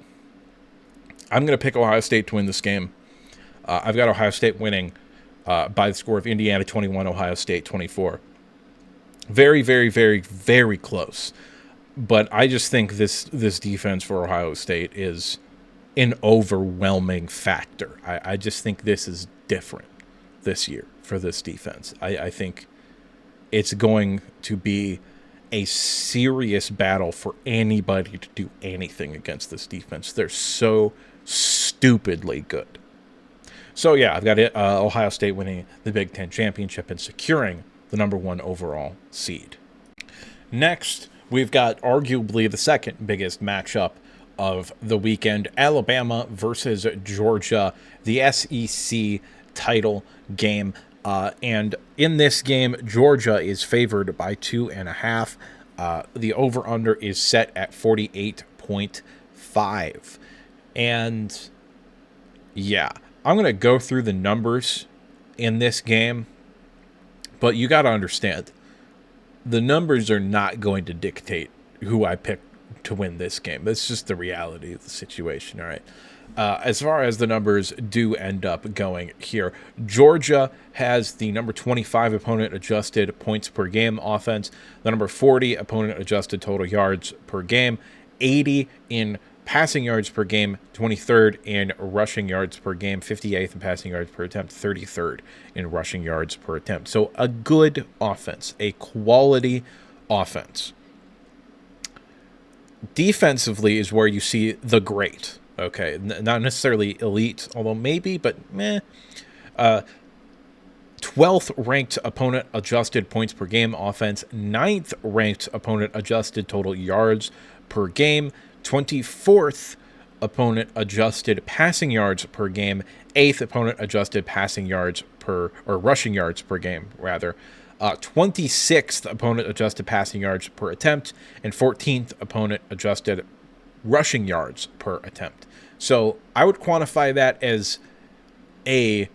I'm going to pick Ohio State to win this game. I've got Ohio State winning by the score of Indiana 21, Ohio State 24. Very, very, very, very close. But I just think this defense for Ohio State is an overwhelming factor. I just think this is different this year for this defense. I think it's going to be a serious battle for anybody to do anything against this defense. They're so stupidly good. So, yeah, I've got Ohio State winning the Big Ten championship and securing the number 1 overall seed. Next, we've got arguably the second biggest matchup of the weekend, Alabama versus Georgia, the SEC title game. And in this game, Georgia is favored by 2.5. The over-under is set at 48.5. And, yeah, I'm going to go through the numbers in this game, but you got to understand, the numbers are not going to dictate who I pick to win this game. That's just the reality of the situation, all right? As far as the numbers do end up going here, Georgia has the number 25 opponent adjusted points per game offense, the number 40 opponent adjusted total yards per game, 80 in passing yards per game, 23rd in rushing yards per game, 58th in passing yards per attempt, 33rd in rushing yards per attempt. So a good offense, a quality offense. Defensively is where you see the great, okay? Not necessarily elite, although maybe, but meh. 12th ranked opponent adjusted points per game offense, 9th ranked opponent adjusted total yards per game, 24th opponent adjusted passing yards per game, 8th opponent adjusted passing yards per, or rushing yards per game, rather, 26th opponent adjusted passing yards per attempt, and 14th opponent adjusted rushing yards per attempt. So I would quantify that as a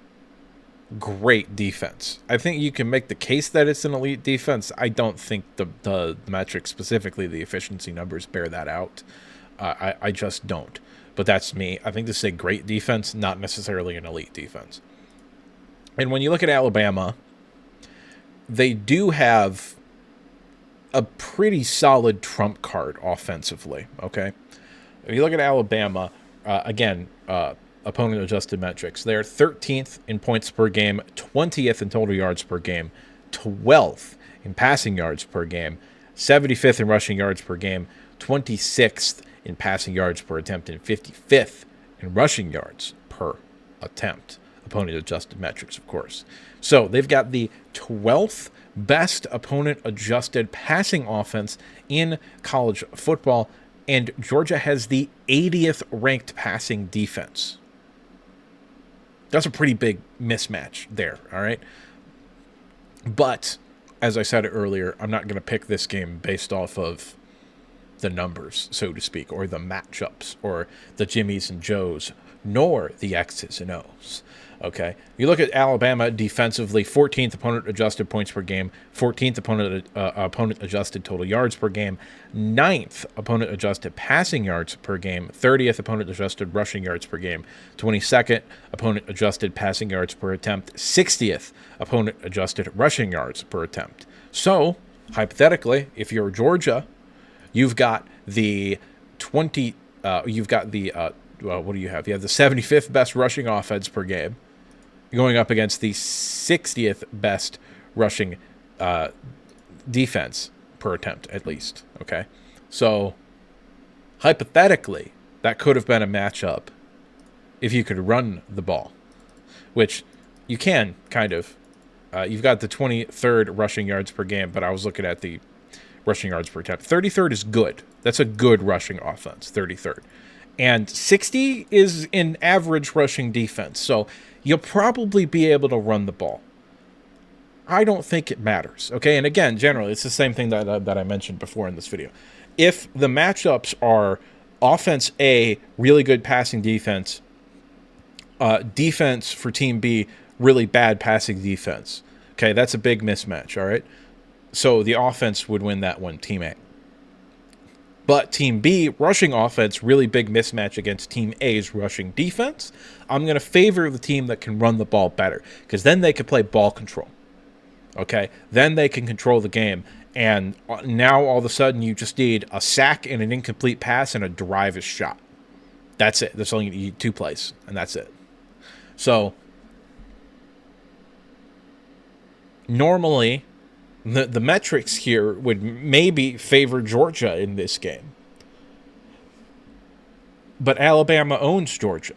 great defense. I think you can make the case that it's an elite defense. I don't think the metrics, specifically the efficiency numbers, bear that out. I just don't. But that's me. I think this is a great defense, not necessarily an elite defense. And when you look at Alabama, they do have a pretty solid trump card offensively, okay? If you look at Alabama, again, opponent adjusted metrics, they're 13th in points per game, 20th in total yards per game, 12th in passing yards per game, 75th in rushing yards per game, 26th in passing yards per attempt, and 55th in rushing yards per attempt. Opponent adjusted metrics, of course. So they've got the 12th best opponent adjusted passing offense in college football, and Georgia has the 80th ranked passing defense. That's a pretty big mismatch there, all right? But, as I said earlier, I'm not going to pick this game based off of the numbers, so to speak, or the matchups, or the Jimmies and Joes, nor the X's and O's. Okay, you look at Alabama defensively: 14th opponent adjusted points per game, 14th opponent adjusted total yards per game, 9th opponent adjusted passing yards per game, 30th opponent adjusted rushing yards per game, 22nd opponent adjusted passing yards per attempt, 60th opponent adjusted rushing yards per attempt. So hypothetically, if you're Georgia, you've got the what do you have? You have the 75th best rushing offense per game, going up against the 60th best rushing defense per attempt, at least. Okay, so hypothetically, that could have been a matchup if you could run the ball, which you can kind of. You've got the 23rd rushing yards per game, but I was looking at the rushing yards per attempt. 33rd is good. That's a good rushing offense, 33rd. And 60 is an average rushing defense. So you'll probably be able to run the ball. I don't think it matters. Okay, and again, generally, it's the same thing that I mentioned before in this video. If the matchups are offense A, really good passing defense, defense for team B, really bad passing defense. Okay, that's a big mismatch, all right? So the offense would win that one, team A. But team B, rushing offense, really big mismatch against team A's rushing defense. I'm going to favor the team that can run the ball better, because then they can play ball control. Okay, then they can control the game. And now all of a sudden you just need a sack and an incomplete pass and a drive is shot. That's it. That's only you need 2 plays, and that's it. So normally the metrics here would maybe favor Georgia in this game. But Alabama owns Georgia.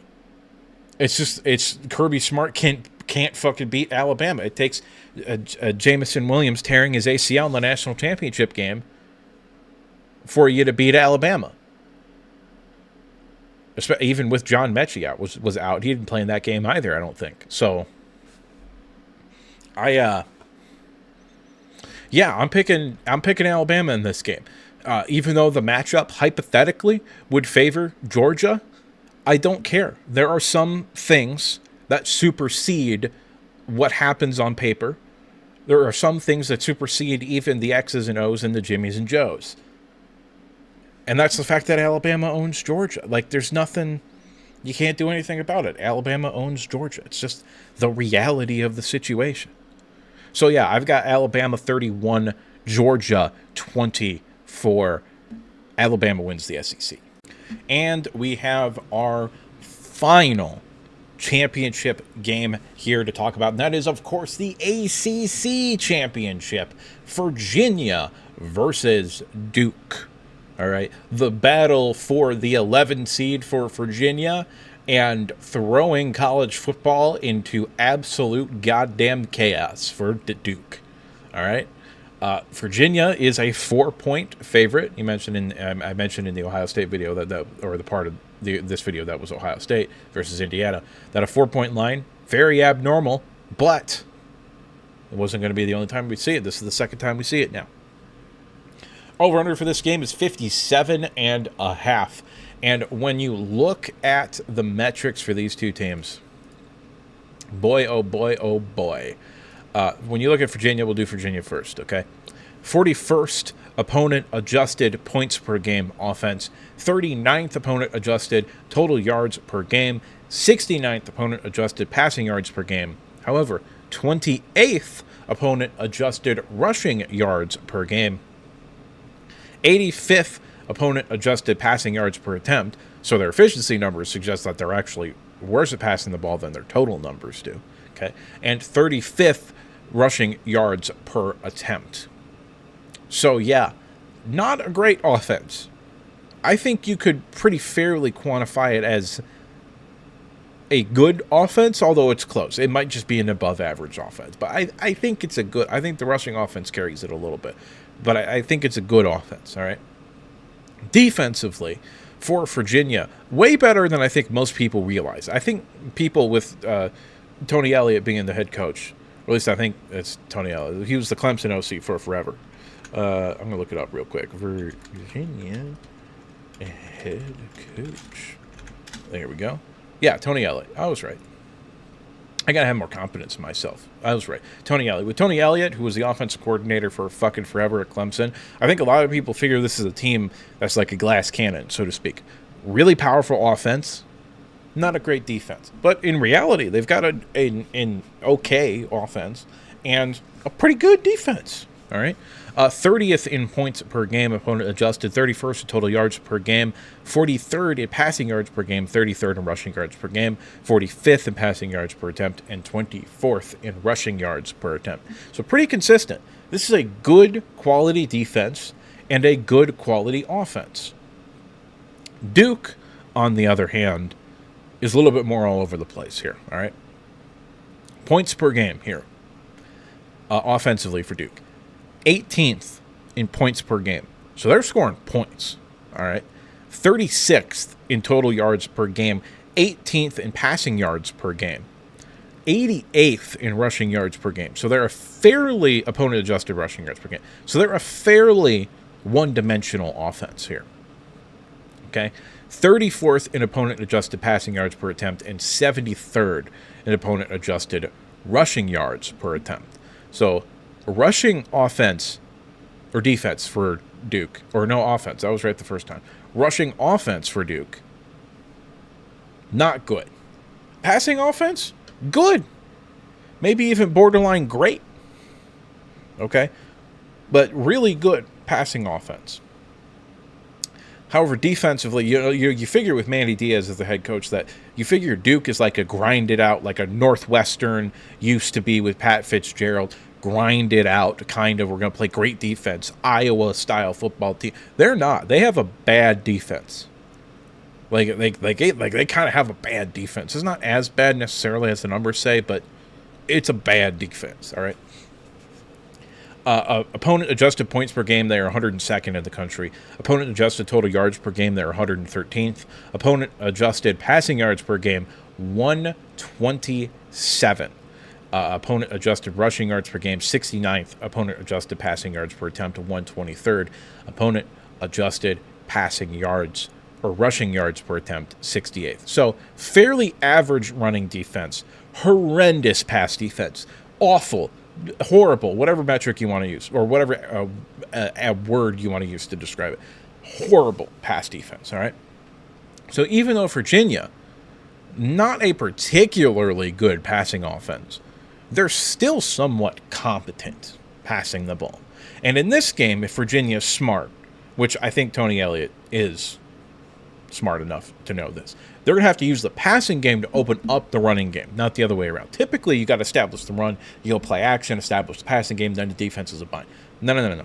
It's Kirby Smart can't fucking beat Alabama. It takes Jamison Williams tearing his ACL in the national championship game for you to beat Alabama. Even with John Mechie out, was out. He didn't play in that game either, I don't think. So I'm picking Alabama in this game. Even though the matchup hypothetically would favor Georgia, I don't care. There are some things that supersede what happens on paper. There are some things that supersede even the X's and O's and the Jimmies and Joes. And that's the fact that Alabama owns Georgia. Like, there's nothing, you can't do anything about it. Alabama owns Georgia. It's just the reality of the situation. So, yeah, I've got Alabama 31, Georgia 24. Alabama wins the SEC. And we have our final championship game here to talk about. And that is, of course, the ACC championship. Virginia versus Duke. All right. The battle for the 11 seed for Virginia and throwing college football into absolute goddamn chaos for Duke. All right. Virginia is a 4-point favorite. I mentioned in the Ohio State video or the part of this video that was Ohio State versus Indiana, that a 4-point line, very abnormal, but it wasn't going to be the only time we see it. This is the second time we see it now. Over-under for this game is 57.5. And when you look at the metrics for these two teams, boy, oh boy, oh boy. When you look at Virginia, we'll do Virginia first, okay? 41st opponent adjusted points per game offense, 39th opponent adjusted total yards per game, 69th opponent adjusted passing yards per game. However, 28th opponent adjusted rushing yards per game, 85th opponent adjusted passing yards per attempt. So their efficiency numbers suggest that they're actually worse at passing the ball than their total numbers do. Okay, and 35th rushing yards per attempt. So yeah, not a great offense. I think you could pretty fairly quantify it as a good offense, although it's close. It might just be an above average offense. But I think it's a good, I think the rushing offense carries it a little bit. But I think it's a good offense, all right? Defensively, for Virginia, way better than I think most people realize. I think people with Tony Elliott being the head coach, or at least I think it's Tony Elliott. He was the Clemson OC for forever. I'm going to look it up real quick. Virginia head coach. There we go. Yeah, Tony Elliott. I was right. I got to have more confidence in myself. I was right. Tony Elliott. With Tony Elliott, who was the offensive coordinator for fucking forever at Clemson, I think a lot of people figure this is a team that's like a glass cannon, so to speak. Really powerful offense, not a great defense. But in reality, they've got an okay offense and a pretty good defense. All right. 30th in points per game, opponent adjusted. 31st in total yards per game. 43rd in passing yards per game. 33rd in rushing yards per game. 45th in passing yards per attempt. And 24th in rushing yards per attempt. So pretty consistent. This is a good quality defense and a good quality offense. Duke, on the other hand, is a little bit more all over the place here. All right. Points per game here. Offensively for Duke. 18th in points per game. So they're scoring points. All right. 36th in total yards per game. 18th in passing yards per game. 88th in rushing yards per game. So they're a fairly opponent adjusted rushing yards per game. So they're a fairly one-dimensional offense here. Okay. 34th in opponent adjusted passing yards per attempt and 73rd in opponent adjusted rushing yards per attempt. So rushing offense or defense for Duke, or no offense, I was right the first time. Rushing offense for Duke, not good. Passing offense, good. Maybe even borderline great. Okay? But really good passing offense. However, defensively, you figure with Manny Diaz as the head coach that you figure Duke is like a grinded out, like a Northwestern used to be with Pat Fitzgerald, grinded out kind of, we're going to play great defense, Iowa-style football team. They're not. They have a bad defense. Like they kind of have a bad defense. It's not as bad necessarily as the numbers say, but it's a bad defense, all right? Opponent adjusted points per game, they are 102nd in the country. Opponent adjusted total yards per game, they're 113th. Opponent adjusted passing yards per game, 127. Opponent adjusted rushing yards per game, 69th. Opponent adjusted passing yards per attempt, 123rd. Opponent adjusted passing yards or rushing yards per attempt, 68th. So fairly average running defense, horrendous pass defense, awful, horrible, whatever metric you want to use, or whatever a word you want to use to describe it. Horrible pass defense, all right? So even though Virginia, not a particularly good passing offense, they're still somewhat competent passing the ball. And in this game, if Virginia's smart, which I think Tony Elliott is smart enough to know this, they're going to have to use the passing game to open up the running game, not the other way around. Typically, you got to establish the run, you'll play action, establish the passing game, then the defense is a bind. No.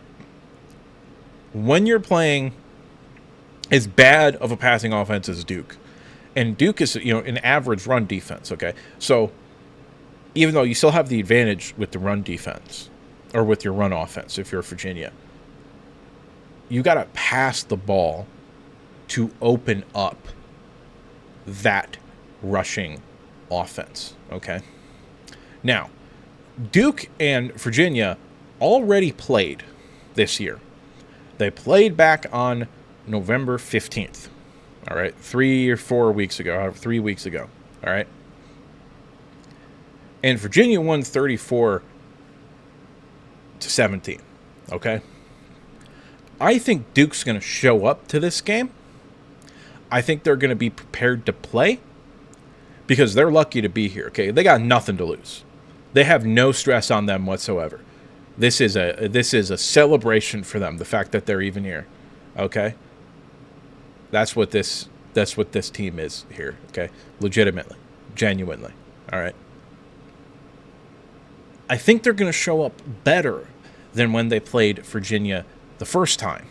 When you're playing as bad of a passing offense as Duke, and Duke is, an average run defense, okay? So even though you still have the advantage with the run defense, or with your run offense if you're Virginia, you got to pass the ball to open up that rushing offense, okay? Now, Duke and Virginia already played this year. They played back on November 15th, all right? 3 weeks ago, all right? And Virginia won 34-17, okay? I think Duke's going to show up to this game. I think they're going to be prepared to play because they're lucky to be here, okay? They got nothing to lose. They have no stress on them whatsoever. This is a celebration for them, the fact that they're even here, okay? That's what this team is here, okay? Legitimately, genuinely, all right? I think they're going to show up better than when they played Virginia the first time.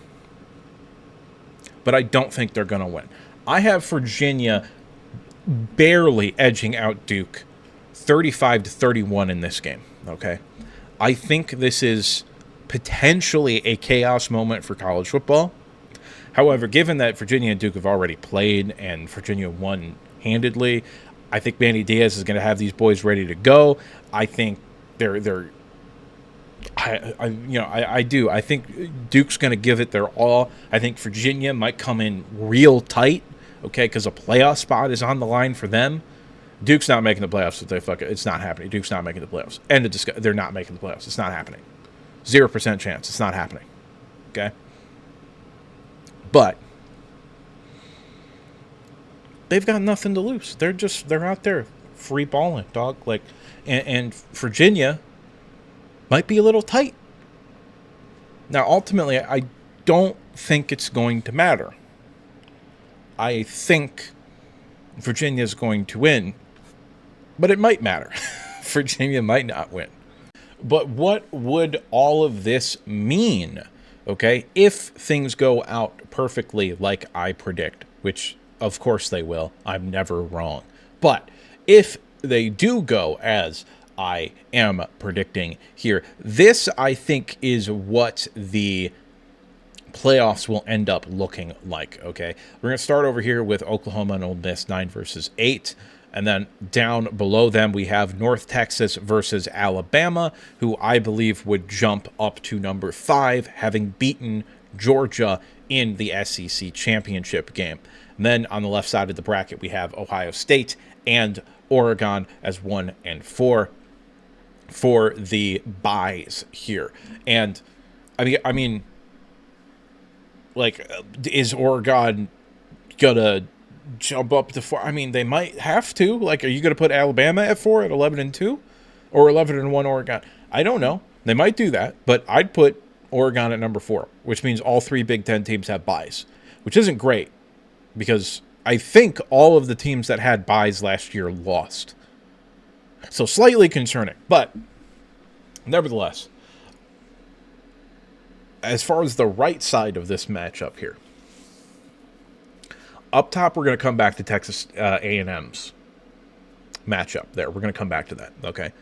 But I don't think they're going to win. I have Virginia barely edging out Duke 35-31 in this game, okay? I think this is potentially a chaos moment for college football. However, given that Virginia and Duke have already played and Virginia won handedly, I think Manny Diaz is going to have these boys ready to go. I think I do. I think Duke's going to give it their all. I think Virginia might come in real tight, okay, because a playoff spot is on the line for them. Duke's not making the playoffs if they fuck it. It's not happening. Duke's not making the playoffs. End of discussion. They're not making the playoffs. It's not happening. 0% chance. It's not happening. Okay? But they've got nothing to lose. They're out there free balling, dog. Like, and Virginia might be a little tight. Now, ultimately, I don't think it's going to matter. I think Virginia's going to win, but it might matter. Virginia might not win. But what would all of this mean, okay, if things go out perfectly like I predict, which, of course, they will. I'm never wrong. But if they do go as I am predicting here, this, I think, is what the playoffs will end up looking like, okay? We're going to start over here with Oklahoma and Ole Miss, 9 versus 8. And then down below them, we have North Texas versus Alabama, who I believe would jump up to number 5, having beaten Georgia in the SEC championship game. And then on the left side of the bracket, we have Ohio State and Oregon as 1 and 4 for the buys here. And I mean, like, is Oregon gonna jump up to 4? I mean, they might have to. Like, are you gonna put Alabama at 4 at 11-2, or 11-1 Oregon? I don't know. They might do that, but I'd put Oregon at number 4, which means all 3 Big Ten teams have buys, which isn't great because I think all of the teams that had buys last year lost. So slightly concerning, but nevertheless, as far as the right side of this matchup here, up top, we're going to come back to Texas A&M's matchup there. We're going to come back to that, okay?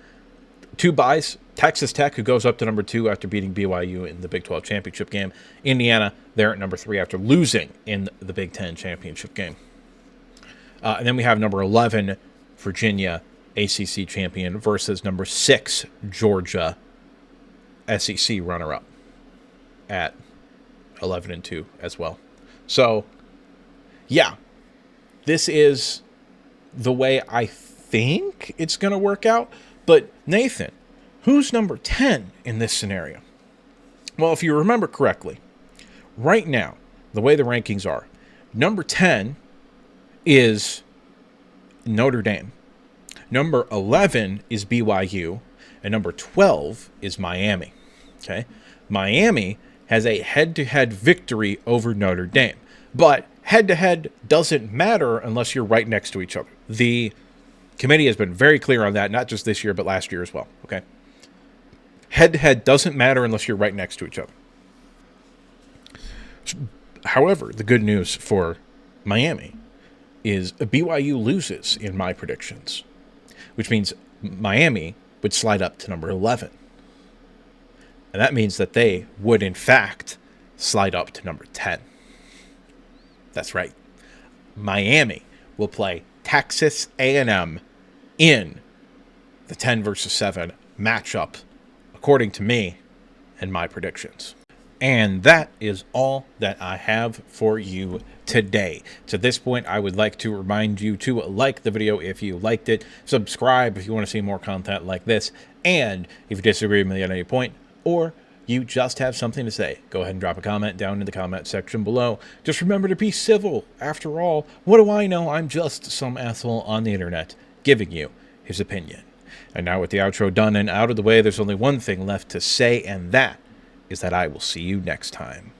2 buys, Texas Tech, who goes up to number 2 after beating BYU in the Big 12 championship game. Indiana, they're at number 3 after losing in the Big 10 championship game. And then we have number 11, Virginia, ACC champion, versus number 6, Georgia, SEC runner-up at 11-2 as well. So, yeah, this is the way I think it's going to work out. But, Nathan, who's number 10 in this scenario? Well, if you remember correctly, right now, the way the rankings are, number 10 is Notre Dame. Number 11 is BYU. And number 12 is Miami. Okay? Miami has a head-to-head victory over Notre Dame. But head-to-head doesn't matter unless you're right next to each other. The committee has been very clear on that, not just this year, but last year as well. Okay? Head-to-head doesn't matter unless you're right next to each other. However, the good news for Miami is BYU loses in my predictions, which means Miami would slide up to number 11. And that means that they would, in fact, slide up to number 10. That's right. Miami will play Texas A&M in the 10 versus 7 matchup, according to me and my predictions. And that is all that I have for you today. To this point, I would like to remind you to like the video if you liked it, subscribe if you want to see more content like this, and if you disagree with me at any point, or you just have something to say, go ahead and drop a comment down in the comment section below. Just remember to be civil. After all, what do I know? I'm just some asshole on the internet giving you his opinion. And now with the outro done and out of the way, there's only one thing left to say, and that is that I will see you next time.